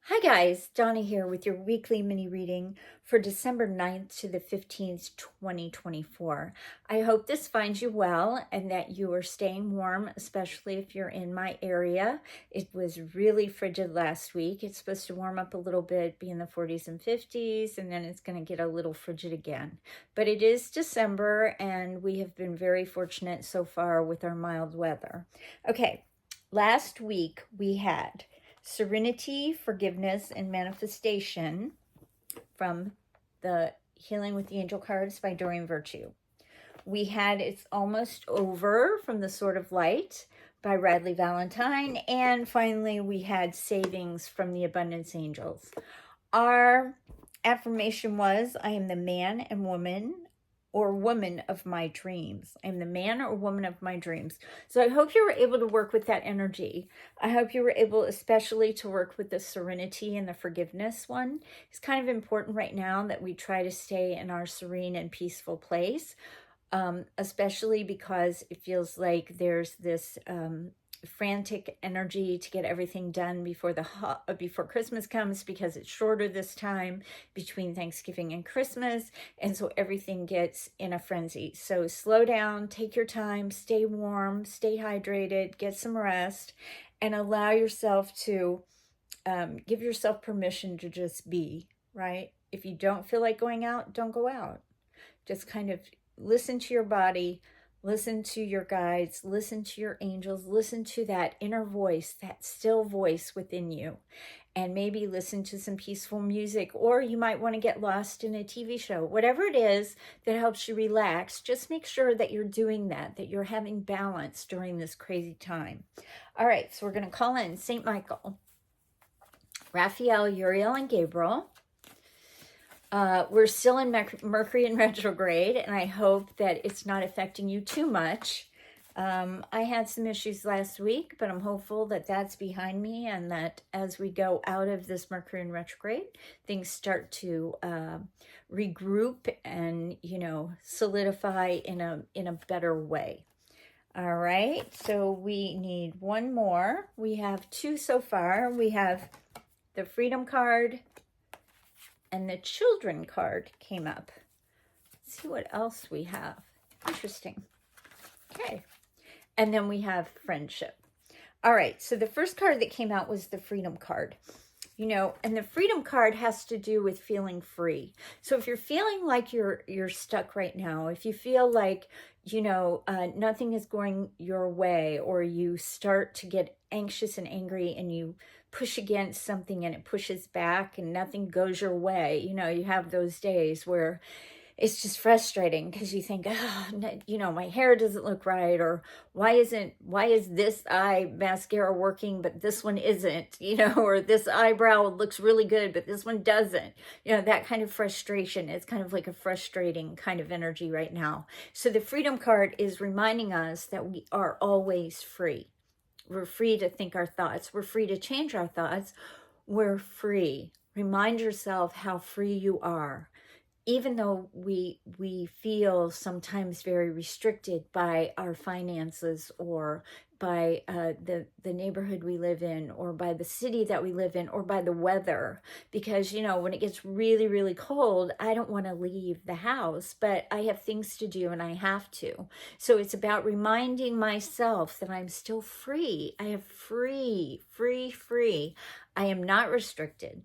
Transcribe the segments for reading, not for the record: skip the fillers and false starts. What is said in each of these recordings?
Hi guys, Donna here with your weekly mini reading for December 9th to the 15th, 2024. I hope this finds you well and that you are staying warm, especially if you're in my area. It was really frigid last week. It's supposed to warm up a little bit, be in the 40s and 50s, and then it's going to get a little frigid again. But it is December and we have been very fortunate so far with our mild weather. Okay, last week we had Serenity, Forgiveness, and Manifestation from the Healing with the Angel cards by Doreen Virtue. We had It's Almost Over from the Sword of Light by Radley Valentine. And finally, we had Savings from the Abundance Angels. Our affirmation was, I am the man and woman or woman of my dreams. I'm the man or woman of my dreams. So I hope you were able to work with that energy. I hope you were able especially to work with the serenity and the forgiveness one. It's kind of important right now that we try to stay in our serene and peaceful place, especially because it feels like there's this frantic energy to get everything done before before Christmas comes, because it's shorter this time between Thanksgiving and Christmas, and so everything gets in a frenzy. So slow down, take your time, stay warm, stay hydrated, get some rest, and allow yourself to give yourself permission to just be, right? If you don't feel like going out, don't go out. Just kind of listen to your body, listen to your guides, listen to your angels, listen to that inner voice, that still voice within you, and maybe listen to some peaceful music, or you might want to get lost in a TV show. Whatever it is that helps you relax, just make sure that you're doing that you're having balance during this crazy time. All right, so we're going to call in St. Michael, Raphael, Uriel, and Gabriel. We're still in Mercury in retrograde, and I hope that it's not affecting you too much. I had some issues last week, but I'm hopeful that that's behind me, and that as we go out of this Mercury in retrograde, things start to regroup and, solidify in a better way. All right, so we need one more. We have two so far. We have the Freedom card, and the Children card came up. Let's see what else we have. Interesting. Okay. And then we have Friendship. All right. So the first card that came out was the Freedom card. And the Freedom card has to do with feeling free. So if you're feeling like you're stuck right now, if you feel like, nothing is going your way, or you start to get anxious and angry and you push against something and it pushes back and nothing goes your way, you have those days where it's just frustrating because you think, my hair doesn't look right, or why is this eye mascara working but this one isn't, or this eyebrow looks really good but this one doesn't, that kind of frustration. It's kind of like a frustrating kind of energy right now. So the Freedom card is reminding us that we are always free. We're free to think our thoughts. We're free to change our thoughts. We're free. Remind yourself how free you are. Even though we feel sometimes very restricted by our finances, or by the neighborhood we live in, or by the city that we live in, or by the weather, because when it gets really, really cold, I don't want to leave the house, but I have things to do and I have to. So it's about reminding myself that I'm still free. I am free. I am not restricted.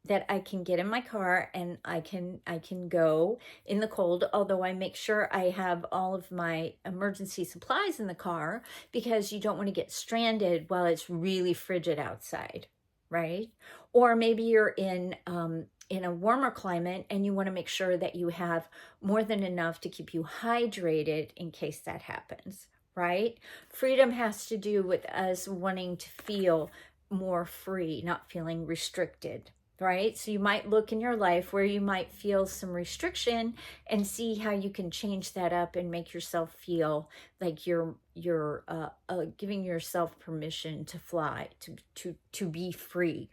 That I can get in my car and I can go in the cold, although I make sure I have all of my emergency supplies in the car, because you don't want to get stranded while it's really frigid outside, right? Or maybe you're in a warmer climate and you want to make sure that you have more than enough to keep you hydrated in case that happens, right? Freedom has to do with us wanting to feel more free, not feeling restricted. Right? So you might look in your life where you might feel some restriction and see how you can change that up and make yourself feel like you're giving yourself permission to fly, to be free.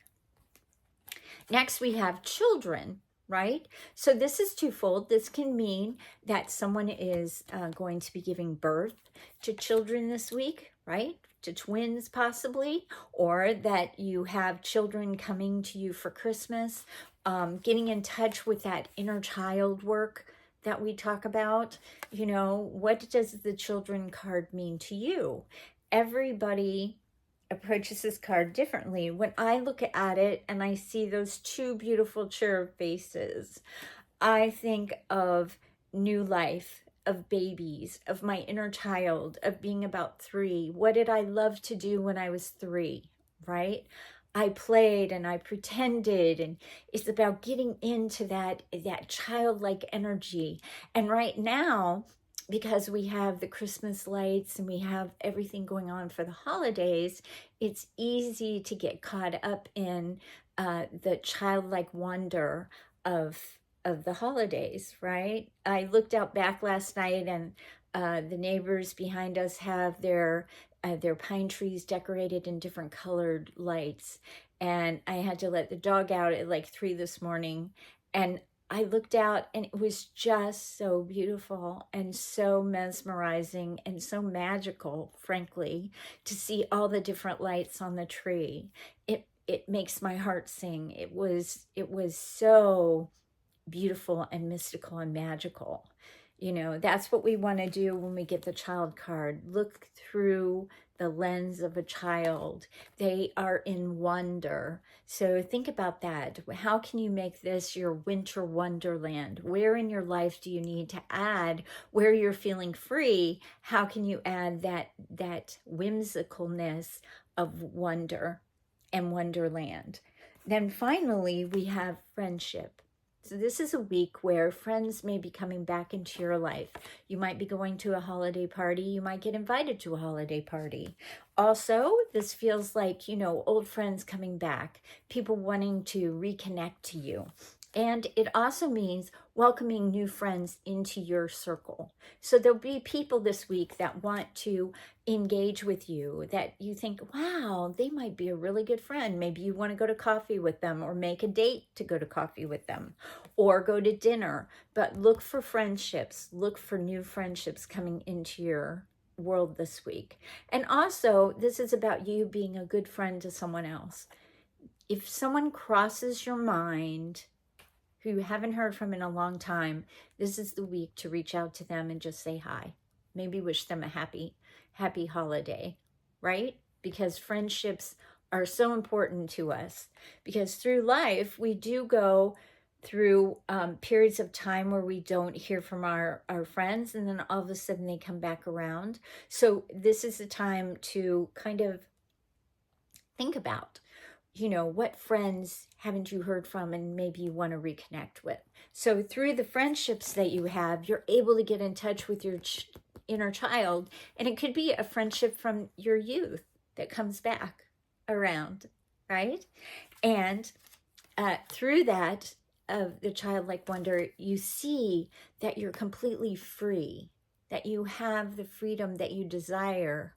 Next, we have Children, right? So this is twofold. This can mean that someone is going to be giving birth to children this week, right? to twins possibly, or that you have children coming to you for Christmas, getting in touch with that inner child work that we talk about. You know, what does the children card mean to you? Everybody approaches this card differently. When I look at it and I see those two beautiful cherub faces, I think of new life, of babies, of my inner child, of being about 3. What did I love to do when I was 3, right? I played and I pretended, and it's about getting into that childlike energy. And right now, because we have the Christmas lights and we have everything going on for the holidays, it's easy to get caught up in the childlike wonder of the holidays, right? I looked out back last night, and the neighbors behind us have their pine trees decorated in different colored lights. And I had to let the dog out at like 3 this morning, and I looked out, and it was just so beautiful and so mesmerizing and so magical, frankly, to see all the different lights on the tree. It makes my heart sing. It was so beautiful and mystical and magical. You know, that's what we want to do when we get the child card. Look through the lens of a child. They are in wonder. So think about that. How can you make this your winter wonderland? Where in your life do you need to add, where you're feeling free, how can you add that whimsicalness of wonder and wonderland? Then finally, we have friendship. So this is a week where friends may be coming back into your life. You might be going to a holiday party. You might get invited to a holiday party. Also, this feels like, you know, old friends coming back, people wanting to reconnect to you. And it also means welcoming new friends into your circle. So there'll be people this week that want to engage with you, that you think, wow, they might be a really good friend. Maybe you want to go to coffee with them, or make a date to go to coffee with them, or go to dinner. But look for friendships. Look for new friendships coming into your world this week. And also, this is about you being a good friend to someone else. If someone crosses your mind who you haven't heard from in a long time, this is the week to reach out to them and just say hi. Maybe wish them a happy holiday, right? Because friendships are so important to us. Because through life, we do go through periods of time where we don't hear from our friends, and then all of a sudden they come back around. So this is the time to kind of think about, you know, what friends haven't you heard from and maybe you want to reconnect with. So through the friendships that you have, you're able to get in touch with your inner child. And it could be a friendship from your youth that comes back around, right? And through that, of the childlike wonder, you see that you're completely free, that you have the freedom that you desire,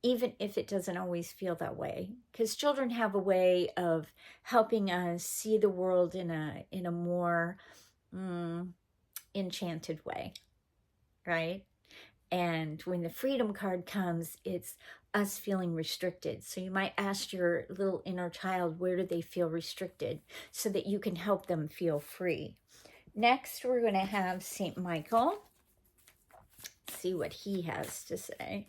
even if it doesn't always feel that way. Because children have a way of helping us see the world in a more enchanted way, right? And when the freedom card comes, it's us feeling restricted. So you might ask your little inner child, where do they feel restricted, so that you can help them feel free. Next, we're going to have St. Michael. See what he has to say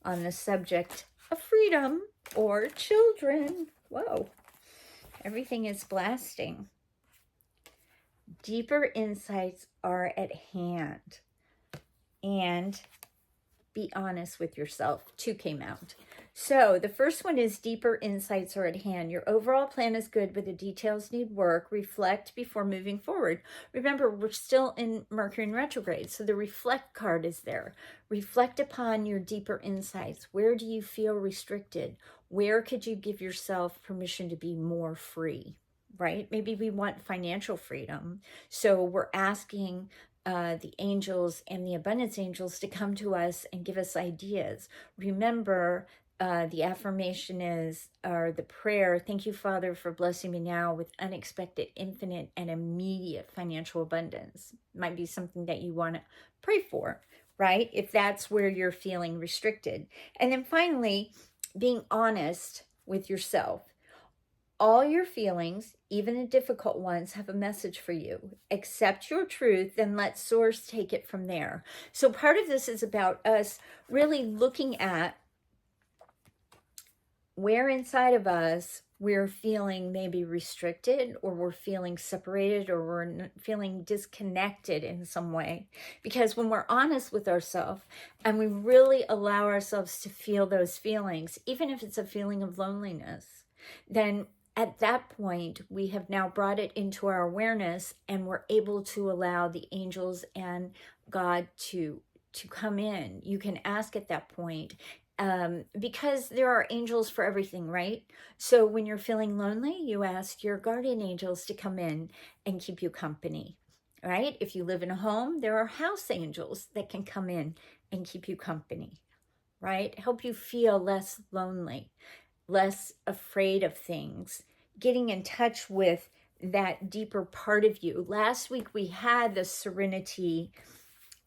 on the subject of freedom or children. Whoa, everything is blasting. Deeper insights are at hand. And be honest with yourself. 2 came out. So the first one is deeper insights are at hand. Your overall plan is good, but the details need work. Reflect before moving forward. Remember, we're still in Mercury in retrograde, so the reflect card is there. Reflect upon your deeper insights. Where do you feel restricted? Where could you give yourself permission to be more free, right? Maybe we want financial freedom. So we're asking the angels and the abundance angels to come to us and give us ideas. Remember, the affirmation is, or the prayer, thank you, Father, for blessing me now with unexpected, infinite, and immediate financial abundance. Might be something that you want to pray for, right? If that's where you're feeling restricted. And then finally, being honest with yourself. All your feelings, even the difficult ones, have a message for you. Accept your truth and let source take it from there. So part of this is about us really looking at where inside of us we're feeling maybe restricted, or we're feeling separated, or we're feeling disconnected in some way. Because when we're honest with ourselves and we really allow ourselves to feel those feelings, even if it's a feeling of loneliness, then at that point we have now brought it into our awareness, and we're able to allow the angels and God to come in. You can ask at that point, because there are angels for everything, right? So when you're feeling lonely, you ask your guardian angels to come in and keep you company, right? If you live in a home, there are house angels that can come in and keep you company, right? Help you feel less lonely, less afraid of things, getting in touch with that deeper part of you. Last week we had the serenity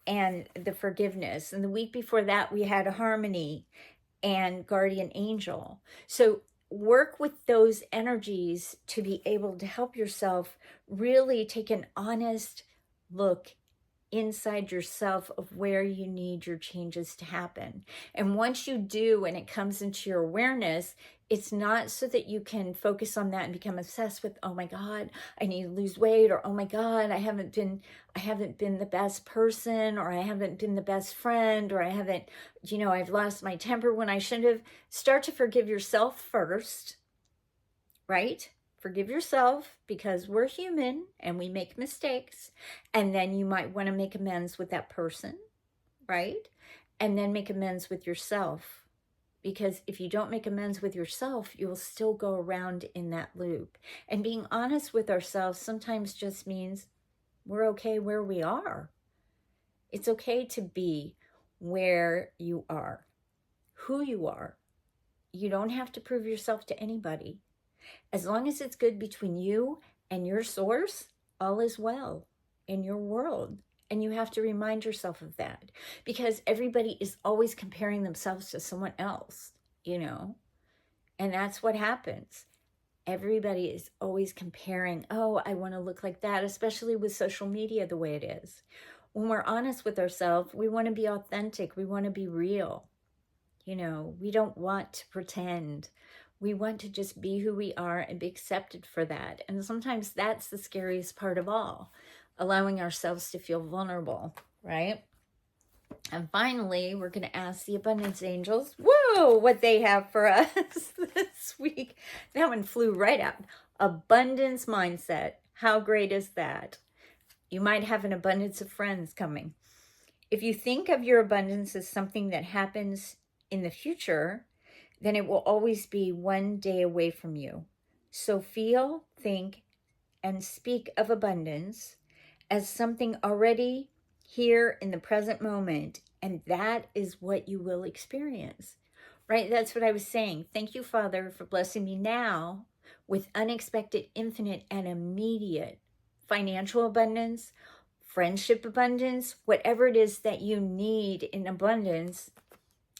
and the forgiveness, and the week before that we had a harmony and guardian angel. So work with those energies to be able to help yourself really take an honest look inside yourself of where you need your changes to happen. And once you do, and it comes into your awareness, it's not so that you can focus on that and become obsessed with, oh my God, I need to lose weight, or oh my God, I haven't been the best person, or I haven't been the best friend, or I haven't, I've lost my temper when I shouldn't have. Start to forgive yourself first, right? Forgive yourself, because we're human and we make mistakes. And then you might want to make amends with that person, right? And then make amends with yourself. Because if you don't make amends with yourself, you will still go around in that loop. And being honest with ourselves sometimes just means we're okay where we are. It's okay to be where you are, who you are. You don't have to prove yourself to anybody. As long as it's good between you and your source, all is well in your world. And you have to remind yourself of that, because everybody is always comparing themselves to someone else, and that's what happens. Everybody is always comparing, oh, I want to look like that, especially with social media the way it is. When we're honest with ourselves, we want to be authentic. We want to be real. We don't want to pretend. We want to just be who we are and be accepted for that. And sometimes that's the scariest part of all, allowing ourselves to feel vulnerable, right? And finally, we're going to ask the abundance angels, whoa, what they have for us this week. That one flew right out. Abundance mindset. How great is that? You might have an abundance of friends coming. If you think of your abundance as something that happens in the future, then it will always be one day away from you. So feel, think, and speak of abundance as something already here in the present moment, and that is what you will experience, right? That's what I was saying. Thank you, Father, for blessing me now with unexpected, infinite, and immediate financial abundance, friendship abundance, whatever it is that you need in abundance,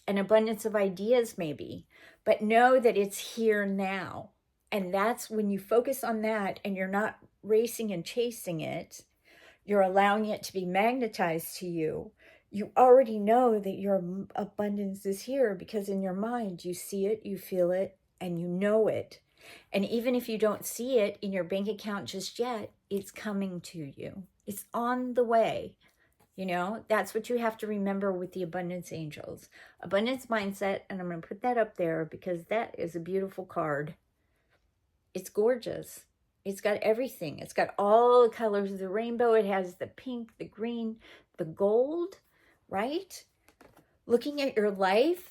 an abundance of ideas maybe, but know that it's here now. And that's when you focus on that and you're not racing and chasing it, you're allowing it to be magnetized to you. You already know that your abundance is here, because in your mind, you see it, you feel it, and you know it. And even if you don't see it in your bank account just yet, it's coming to you. It's on the way. That's what you have to remember with the abundance angels. Abundance mindset, and I'm going to put that up there because that is a beautiful card. It's gorgeous. It's got everything. It's got all the colors of the rainbow. It has the pink, the green, the gold, right? Looking at your life,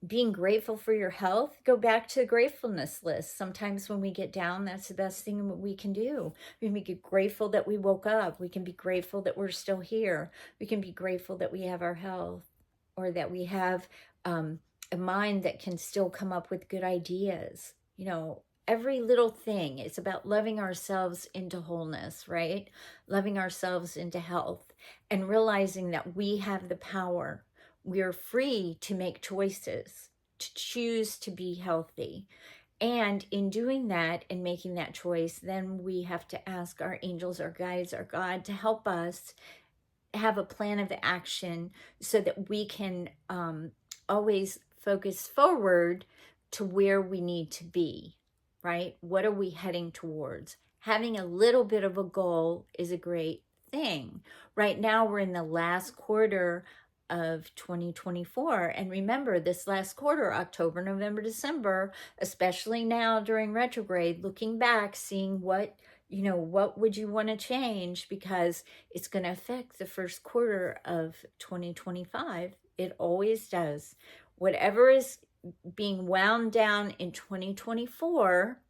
being grateful for your health, go back to the gratefulness list. Sometimes when we get down, that's the best thing we can do. We can be grateful that we woke up. We can be grateful that we're still here. We can be grateful that we have our health, or that we have a mind that can still come up with good ideas. Every little thing. It's about loving ourselves into wholeness, right? Loving ourselves into health, and realizing that we have the power. We're free to make choices. to choose to be healthy. And in doing that and making that choice, then we have to ask our angels, our guides, our God to help us have a plan of action so that we can always focus forward to where we need to be, right? What are we heading towards? Having a little bit of a goal is a great thing. Right now, we're in the last quarter of 2024. And remember, this last quarter, October, November, December, especially now during retrograde, looking back, seeing what would you want to change, because it's going to affect the first quarter of 2025. It always does. Whatever is being wound down in 2024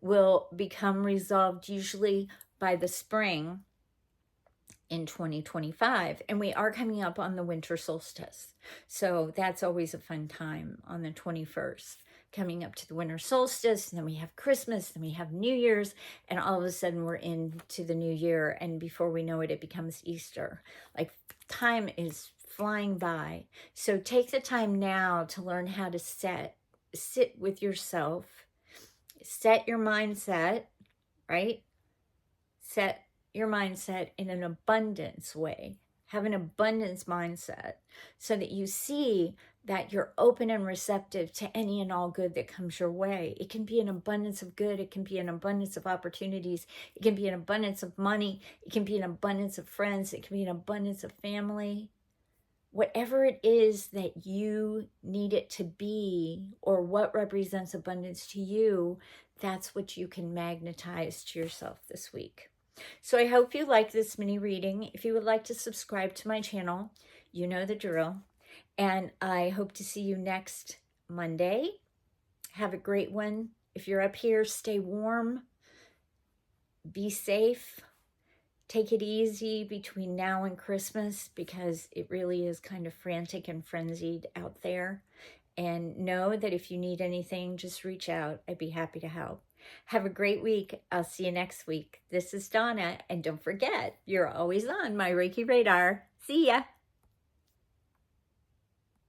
will become resolved usually by the spring in 2025. And we are coming up on the winter solstice. So that's always a fun time on the 21st, coming up to the winter solstice. And then we have Christmas, then we have New Year's, and all of a sudden we're into the new year. And before we know it, it becomes Easter. Like, time is flying by. So take the time now to learn how to sit with yourself, set your mindset, right? Set your mindset in an abundance way. Have an abundance mindset so that you see that you're open and receptive to any and all good that comes your way. It can be an abundance of good. It can be an abundance of opportunities. It can be an abundance of money. It can be an abundance of friends. It can be an abundance of family. Whatever it is that you need it to be, or what represents abundance to you, that's what you can magnetize to yourself this week. So I hope you like this mini reading. If you would like to subscribe to my channel, you know the drill. And I hope to see you next Monday. Have a great one. If you're up here, stay warm, be safe, take it easy between now and Christmas, because it really is kind of frantic and frenzied out there. And know that if you need anything, just reach out. I'd be happy to help. Have a great week. I'll see you next week. This is Donna, and don't forget, you're always on my Reiki Radar. See ya.